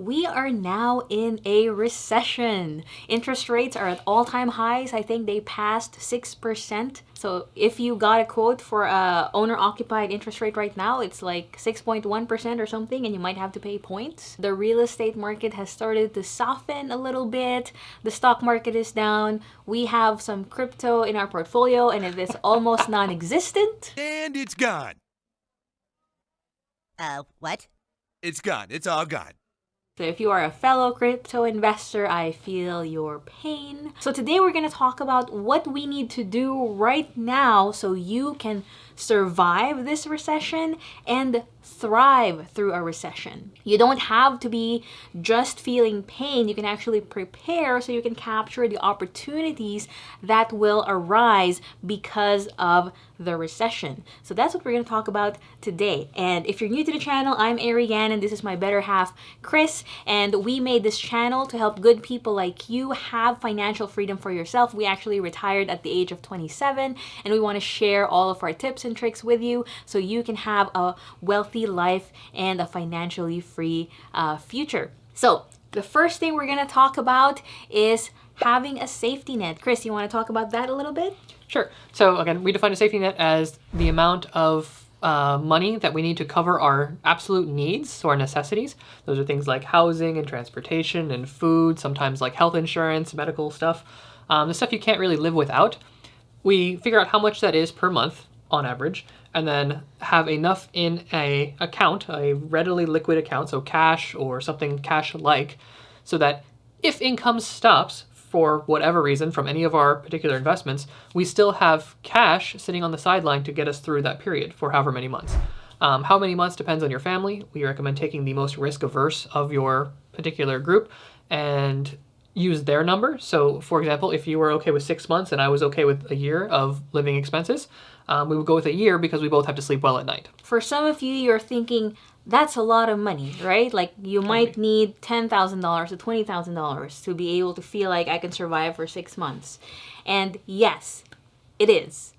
we are now in a recession. Interest rates are at all-time highs. I think they passed 6%. So if you got a quote for a owner-occupied interest rate right now, it's like 6.1% or something, and you might have to pay points. The real estate market has started to soften a little bit. The stock market is down. We have some crypto in our portfolio, and it is almost non-existent. And it's gone. What? It's gone. It's all gone. So if you are a fellow crypto investor, I feel your pain. So today we're going to talk about what we need to do right now so you can survive this recession and thrive through a recession. You don't have to be just feeling pain. You can actually prepare so you can capture the opportunities that will arise because of the recession. So that's what we're going to talk about today. And if you're new to the channel, I'm Arianne and this is my better half, Chris. And we made this channel to help good people like you have financial freedom for yourself. We actually retired at the age of 27 and we want to share all of our tips and tricks with you so you can have a wealthy life and a financially free future. So the first thing we're going to talk about is having a safety net. Chris, you want to talk about that a little bit? Sure. So again, we define a safety net as the amount of money that we need to cover our absolute needs, so our necessities. Those are things like housing and transportation and food, sometimes like health insurance, medical stuff, the stuff you can't really live without. We figure out how much that is per month on average, and then have enough in a account, a readily liquid account, so cash or something cash-like, so that if income stops for whatever reason from any of our particular investments, we still have cash sitting on the sideline to get us through that period for however many months. How many months depends on your family. We recommend taking the most risk-averse of your particular group and use their number. So for example, if you were okay with 6 months and I was okay with a year of living expenses, we would go with a year because we both have to sleep well at night. For some of you, you're thinking, that's a lot of money, right? Like you might need $10,000 to $20,000 to be able to feel like I can survive for 6 months. And yes, it is.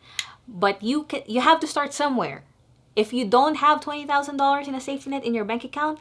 But you have to start somewhere. If you don't have $20,000 in a safety net in your bank account,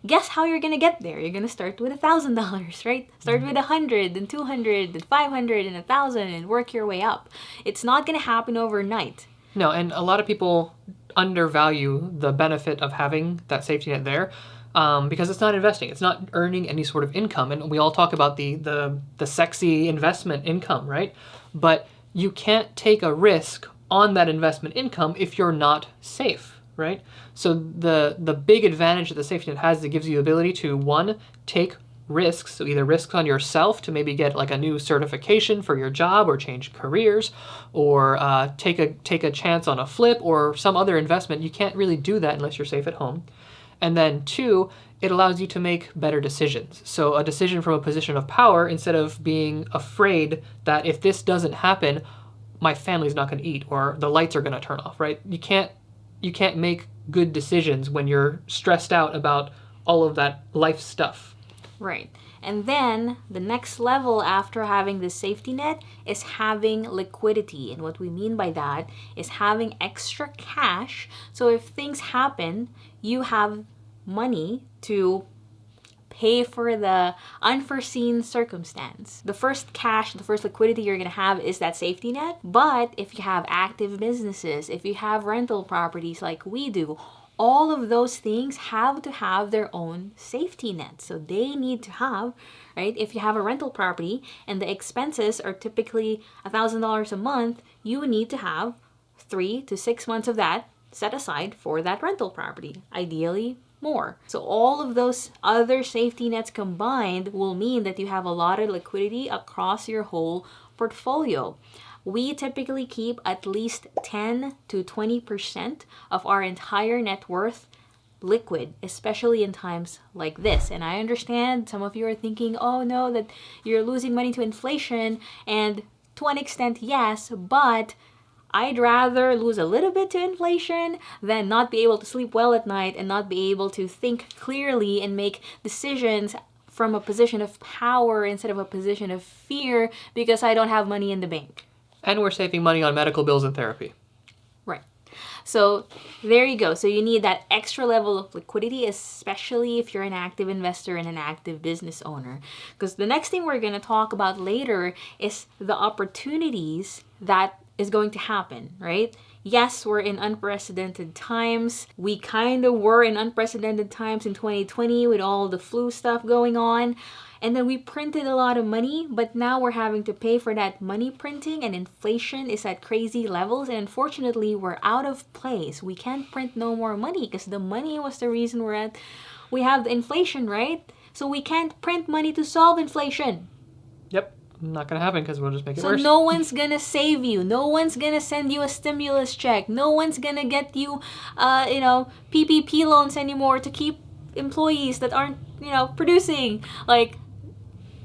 guess how you're going to get there? You're going to start with $1,000, right? Start with 100, then 200, then 500, and 1,000, and work your way up. It's not going to happen overnight. No, and a lot of people undervalue the benefit of having that safety net there because it's not investing. It's not earning any sort of income. And we all talk about the sexy investment income, right? But you can't take a risk on that investment income if you're not safe, right? So the big advantage that the safety net has is it gives you the ability to, one, take risks, so either risks on yourself to maybe get like a new certification for your job or change careers, or take a chance on a flip or some other investment. You can't really do that unless you're safe at home. And then two, it allows you to make better decisions. So a decision from a position of power instead of being afraid that if this doesn't happen, my family's not going to eat or the lights are going to turn off, right? You can't make good decisions when you're stressed out about all of that life stuff. Right. And then the next level after having this safety net is having liquidity. And what we mean by that is having extra cash. So if things happen, you have money to pay for the unforeseen circumstance. The first cash, the first liquidity you're going to have is that safety net. But if you have active businesses, if you have rental properties like we do, all of those things have to have their own safety net. So they need to have, right? If you have a rental property and the expenses are typically $1,000 a month, you need to have 3 to 6 months of that set aside for that rental property, ideally more. So all of those other safety nets combined will mean that you have a lot of liquidity across your whole portfolio. We typically keep at least 10 to 20% of our entire net worth liquid, especially in times like this. And I understand some of you are thinking, oh no, that you're losing money to inflation. And to an extent, yes, but I'd rather lose a little bit to inflation than not be able to sleep well at night and not be able to think clearly and make decisions from a position of power instead of a position of fear because I don't have money in the bank. And we're saving money on medical bills and therapy. Right. So there you go. So you need that extra level of liquidity, especially if you're an active investor and an active business owner. Because the next thing we're going to talk about later is the opportunities that is going to happen, right? Yes, we're in unprecedented times. We kind of were in unprecedented times in 2020 with all the flu stuff going on. And then we printed a lot of money, but now we're having to pay for that money printing, and inflation is at crazy levels. And unfortunately, we're out of place. We can't print no more money because the money was the reason we have the inflation, right? So we can't print money to solve inflation. Yep. Not going to happen because we'll just make it So worse. no one's gonna save you. No one's gonna send you a stimulus check. No one's gonna get you, PPP loans anymore to keep employees that aren't, producing. Like,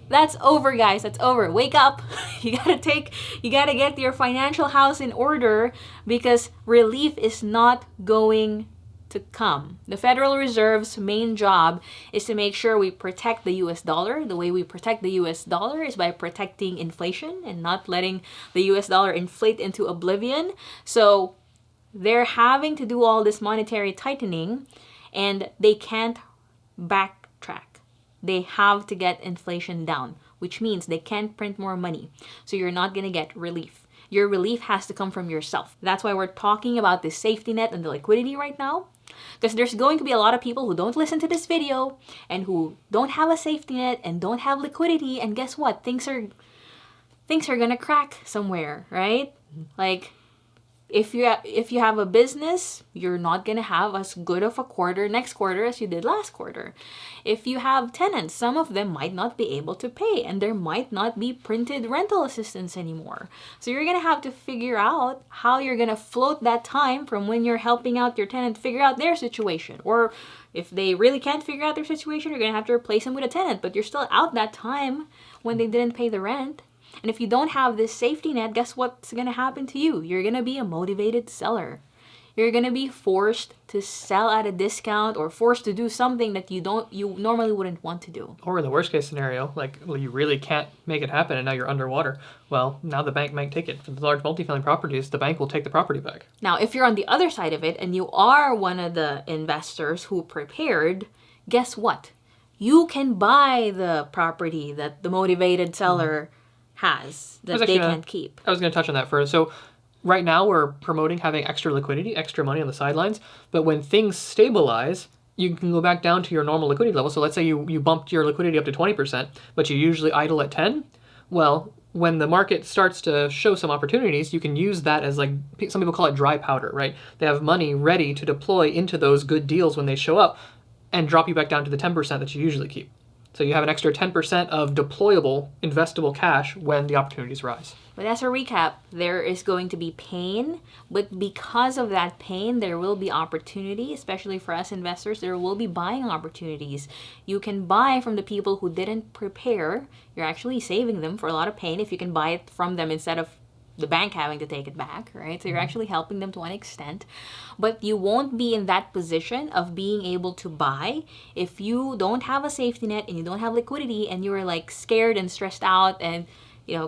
that's over, guys. That's over. Wake up. You gotta get your financial house in order because relief is not going to come. The Federal Reserve's main job is to make sure we protect the US dollar. The way we protect the US dollar is by protecting inflation and not letting the US dollar inflate into oblivion. So they're having to do all this monetary tightening and they can't backtrack. They have to get inflation down, which means they can't print more money. So you're not going to get relief. Your relief has to come from yourself. That's why we're talking about the safety net and the liquidity right now. Because there's going to be a lot of people who don't listen to this video and who don't have a safety net and don't have liquidity. And guess what? Things are gonna crack somewhere, right? Like, if you have a business, you're not gonna have as good of a quarter next quarter as you did last quarter. If you have tenants, some of them might not be able to pay and there might not be printed rental assistance anymore. So you're gonna have to figure out how you're gonna float that time from when you're helping out your tenant figure out their situation. Or if they really can't figure out their situation, you're gonna have to replace them with a tenant, but you're still out that time when they didn't pay the rent. And if you don't have this safety net, guess what's going to happen to you? You're going to be a motivated seller. You're going to be forced to sell at a discount or forced to do something that you normally wouldn't want to do. Or in the worst case scenario, you really can't make it happen and now you're underwater. Well, now the bank might take it. For the large multifamily properties, the bank will take the property back. Now, if you're on the other side of it and you are one of the investors who prepared, guess what? You can buy the property that the motivated seller has that they can't keep. I was going to touch on that first. So right now we're promoting having extra liquidity, extra money on the sidelines. But when things stabilize, you can go back down to your normal liquidity level. So let's say you bumped your liquidity up to 20%, but you usually idle at 10. Well, when the market starts to show some opportunities, you can use that as, like, some people call it dry powder, right? They have money ready to deploy into those good deals when they show up and drop you back down to the 10% that you usually keep. So you have an extra 10% of deployable, investable cash when the opportunities rise. But as a recap, there is going to be pain, but because of that pain, there will be opportunity, especially for us investors. There will be buying opportunities. You can buy from the people who didn't prepare. You're actually saving them for a lot of pain if you can buy it from them instead of the bank having to take it back, right? So you're actually helping them to an extent, but you won't be in that position of being able to buy if you don't have a safety net and you don't have liquidity and you're like scared and stressed out and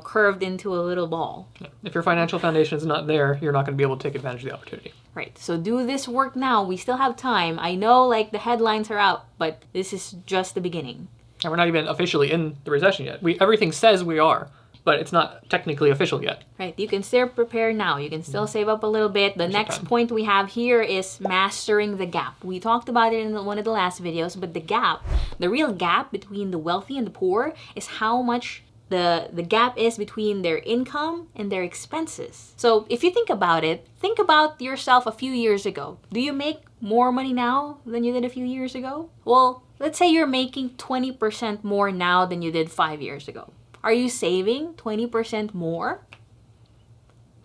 curved into a little ball. If your financial foundation is not there, you're not going to be able to take advantage of the opportunity. Right. So do this work now. We still have time. I know the headlines are out, but this is just the beginning. And we're not even officially in the recession yet. Everything says we are, but it's not technically official yet. Right. You can still prepare now. You can still save up a little bit. The next point we have here is mastering the gap. We talked about it in one of the last videos, but the real gap between the wealthy and the poor is how much the gap is between their income and their expenses. So if you think about it, think about yourself a few years ago. Do you make more money now than you did a few years ago? Well, let's say you're making 20% more now than you did 5 years ago. Are you saving 20% more?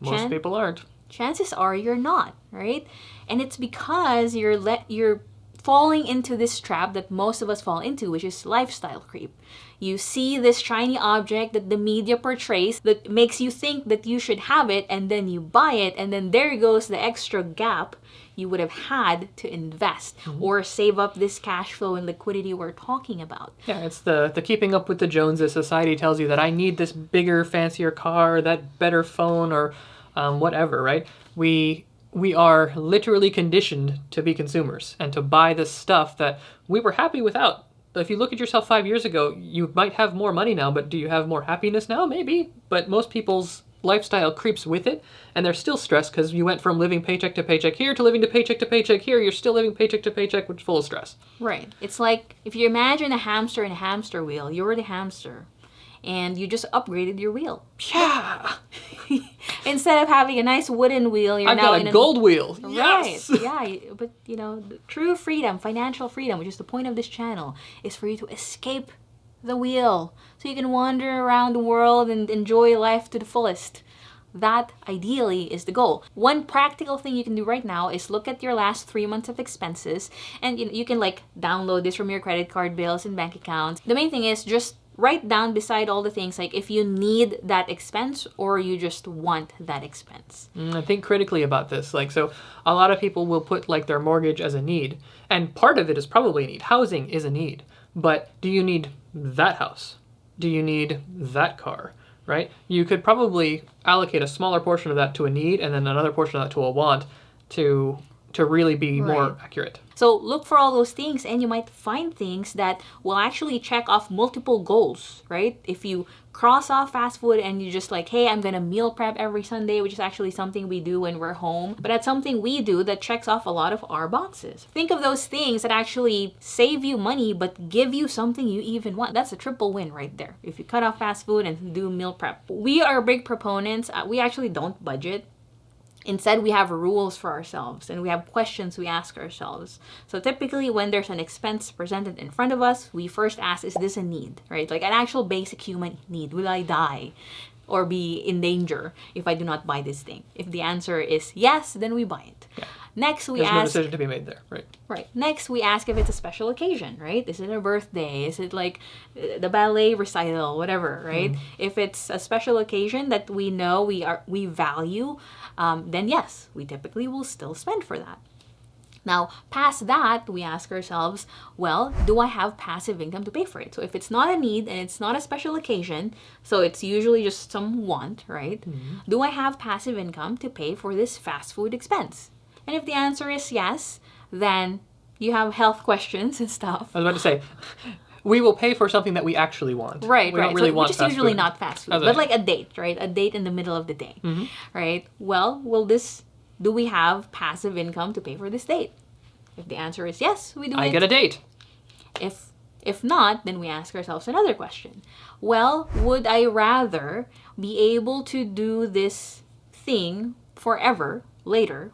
Most people aren't. Chances are you're not, right? And it's because you're falling into this trap that most of us fall into, which is lifestyle creep. You see this shiny object that the media portrays that makes you think that you should have it, and then you buy it, and then there goes the extra gap you would have had to invest or save up this cash flow and liquidity we're talking about. Yeah, it's the keeping up with the Joneses. Society tells you that I need this bigger, fancier car, that better phone, or whatever, right? We we are literally conditioned to be consumers and to buy this stuff that we were happy without. If you look at yourself 5 years ago, you might have more money now, but do you have more happiness now? Maybe. But most people's lifestyle creeps with it, and they're still stressed because you went from living paycheck to paycheck here to living to paycheck here. You're still living paycheck to paycheck, which is full of stress. Right. It's like if you imagine a hamster in a hamster wheel, you're the hamster. And you just upgraded your wheel. Yeah! Instead of having a nice wooden wheel, you're I've now got in a gold wheel. Right. Yes! Yeah. But, you know, the true freedom, financial freedom, which is the point of this channel, is for you to escape the wheel. So you can wander around the world and enjoy life to the fullest. That, ideally, is the goal. One practical thing you can do right now is look at your last 3 months of expenses. And you can, like, download this from your credit card bills and bank accounts. The main thing is just write down beside all the things, like if you need that expense or you just want that expense. I think critically about this. Like, so a lot of people will put like their mortgage as a need, and part of it is probably a need. Housing is a need, but do you need that house? Do you need that car? Right? You could probably allocate a smaller portion of that to a need and then another portion of that to a want to really be more accurate. So look for all those things, and you might find things that will actually check off multiple goals, right? If you cross off fast food and you just like, hey, I'm gonna meal prep every Sunday, which is actually something we do when we're home, but that's something we do that checks off a lot of our boxes. Think of those things that actually save you money but give you something you even want. That's a triple win right there. If you cut off fast food and do meal prep. We are big proponents. We actually don't budget. Instead, we have rules for ourselves and we have questions we ask ourselves. So typically when there's an expense presented in front of us, we first ask, is this a need, right? Like an actual basic human need. Will I die or be in danger if I do not buy this thing? If the answer is yes, then we buy it. Yeah. Next, we There's ask... no decision to be made there, right? Right. Next, we ask if it's a special occasion, right? Is it a birthday? Is it like the ballet recital, whatever, right? If it's a special occasion that we know we value, then yes, we typically will still spend for that. Now, past that, we ask ourselves, well, do I have passive income to pay for it? So if it's not a need and it's not a special occasion, so it's usually just some want, right? Do I have passive income to pay for this fast food expense? And if the answer is yes, then you have health questions and stuff. I was about to say, we will pay for something that we actually want. Right, we right. don't really so, want which is fast usually food. not fast food, Okay. but like a date, right? A date in the middle of the day, right? Well, do we have passive income to pay for this date? If the answer is yes, we do I it. get a date. If not, then we ask ourselves another question. Well, would I rather be able to do this thing forever, later,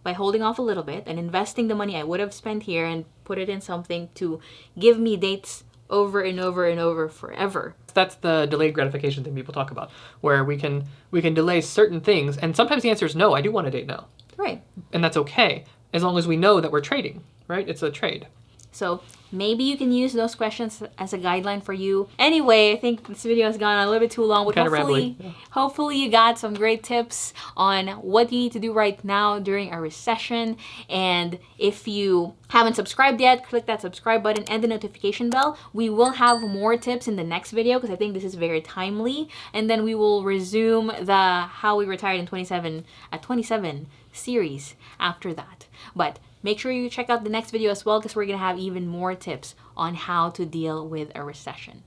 by holding off a little bit and investing the money I would have spent here and put it in something to give me dates over and over and over forever? That's the delayed gratification thing people talk about, where we can delay certain things, and sometimes the answer is no, I do want a date now. Right. And that's okay, as long as we know that we're trading, right? It's a trade. So maybe you can use those questions as a guideline for you. Anyway, I think this video has gone a little bit too long, but Kinda hopefully, rambly. hopefully you got some great tips on what you need to do right now during a recession. And if you haven't subscribed yet, click that subscribe button and the notification bell. We will have more tips in the next video because I think this is very timely. And then we will resume the How We Retired in 27 series after that. But make sure you check out the next video as well because we're going to have even more tips on how to deal with a recession.